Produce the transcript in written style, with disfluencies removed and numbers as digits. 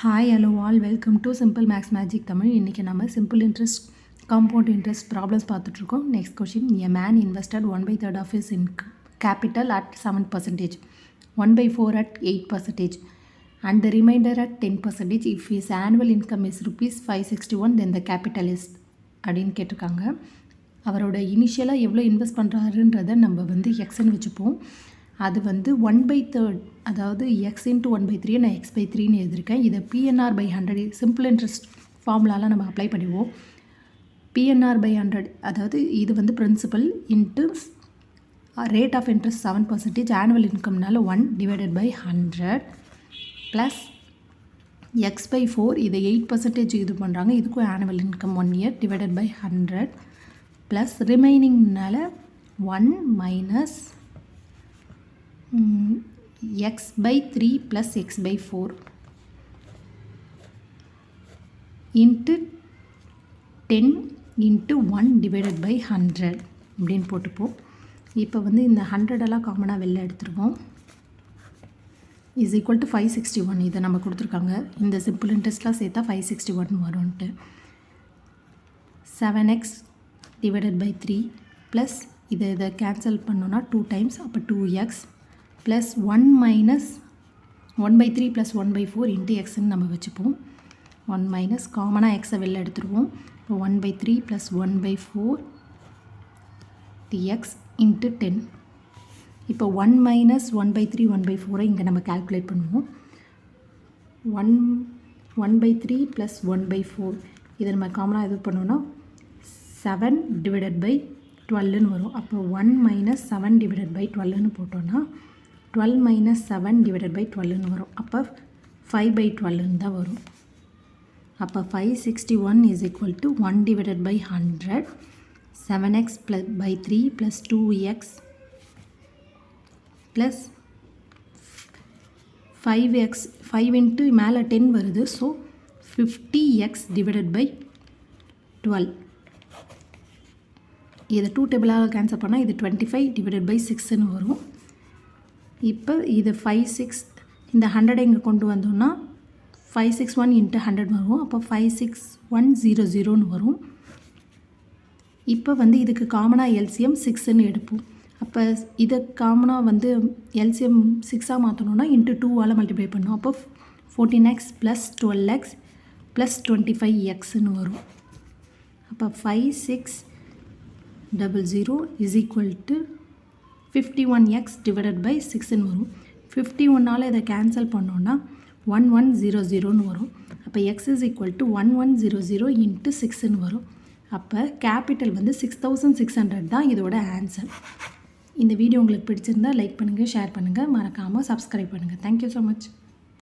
Hi hello all welcome to simple maths magic Tamil. இன்றைக்கி நம்ம simple interest compound interest problems பார்த்துட்ருக்கோம். Next question, a man invested 1/3 of his capital at 7%, 1/4 at 8%, and the remainder at 10%. If his annual income is ₹561, then the capital is அப்படின்னு கேட்டிருக்காங்க. அவரோட இனிஷியலாக எவ்வளோ invest பண்ணுறாருன்றதை நம்ம எக்ஸ்ன்னு வச்சுப்போம். அது 1/3, அதாவது எக்ஸ் இன்ட்டு 1/3 நான் x/3ன்னு எழுதியிருக்கேன். இதை PNR/100 சிம்பிள் இன்ட்ரெஸ்ட் ஃபார்முலாலாம் நம்ம அப்ளை பண்ணுவோம். PNR/100, அதாவது இது principal into rate of interest 7%, annual இன்கம்னால 1/100 ப்ளஸ் x/4, இதை 8% இது பண்ணுறாங்க, இதுக்கும் ஆனுவல் இன்கம் 1 year /100 ப்ளஸ் ரிமைனிங்னால 1 minus x/3 plus x/4 into 10 into 1/100 அப்படின்னு போட்டுப்போம். இப்போ இந்த 100 எல்லாம் காமனாக வெளில எடுத்துருவோம். Is equal to 561. இதை நம்ம கொடுத்துருக்காங்க. இந்த சிம்பிள் இன்ட்ரெஸ்ட்லாம் சேர்த்தா 561 வரும்ன்ட்டு. 7x / 3 ப்ளஸ் இதை கேன்சல் பண்ணோன்னா 2 times, அப்போ 2x plus 1 minus 1/3 plus 1/4 into எக்ஸ்ன்னு நம்ம வச்சுப்போம். 1 மைனஸ் காமனாக எக்ஸை வெளில எடுத்துருவோம். இப்போ 1/3 ப்ளஸ் 1/4 dx இன்ட்டு 10. இப்போ 1 மைனஸ் 1/3 1/4 இங்கே நம்ம கால்குலேட் பண்ணுவோம். 1/3 ப்ளஸ் 1/4 இதை நம்ம காமனாக இது பண்ணோன்னா 7/12ன்னு வரும். அப்போ 1 மைனஸ் 7/12ன்னு போட்டோன்னா 12 மைனஸ் 7/12ன்னு வரும். அப்போ 5/12ன்னு தான் வரும். அப்போ 561 is equal to 1/100, 7x / 3 plus 2x plus 5x, 5 into மேலே 10 வருது. So 50x / 12. இதை 2 டேபிளாக கேன்சல் பண்ணால் இது 25 / 6ன்னு வரும். இப்போ இது 56, இந்த 100 இங்கே கொண்டு வந்தோம்னா 561 இன்ட்டு 100 வரும். அப்போ 56100ன்னு வரும். இப்போ இதுக்கு காமனாக எல்சிஎம் 6ன்னு எடுப்போம். அப்போ இதை காமனாக எல்சிஎம் 6ஆக மாற்றணுன்னா இன்ட்டு 2ஆல் மல்டிப்ளை பண்ணோம். அப்போ 14x ப்ளஸ் 12x ப்ளஸ் 25xன்னு வரும். அப்போ 5600 இஸ் ஈக்குவல் டு 51x / 6ன்னு வரும். 51ஆல் இதை கேன்சல் பண்ணோன்னா 1100ன்னு வரும். அப்போ x is equal to 1100 into 6ன்னு வரும். அப்போ கேபிட்டல் 6600 தான் இதோட ஆன்சர். இந்த வீடியோ உங்களுக்கு பிடிச்சிருந்தால் லைக் பண்ணுங்கள், ஷேர் பண்ணுங்கள், மறக்காமல் சப்ஸ்கிரைப் பண்ணுங்கள். Thank you so much.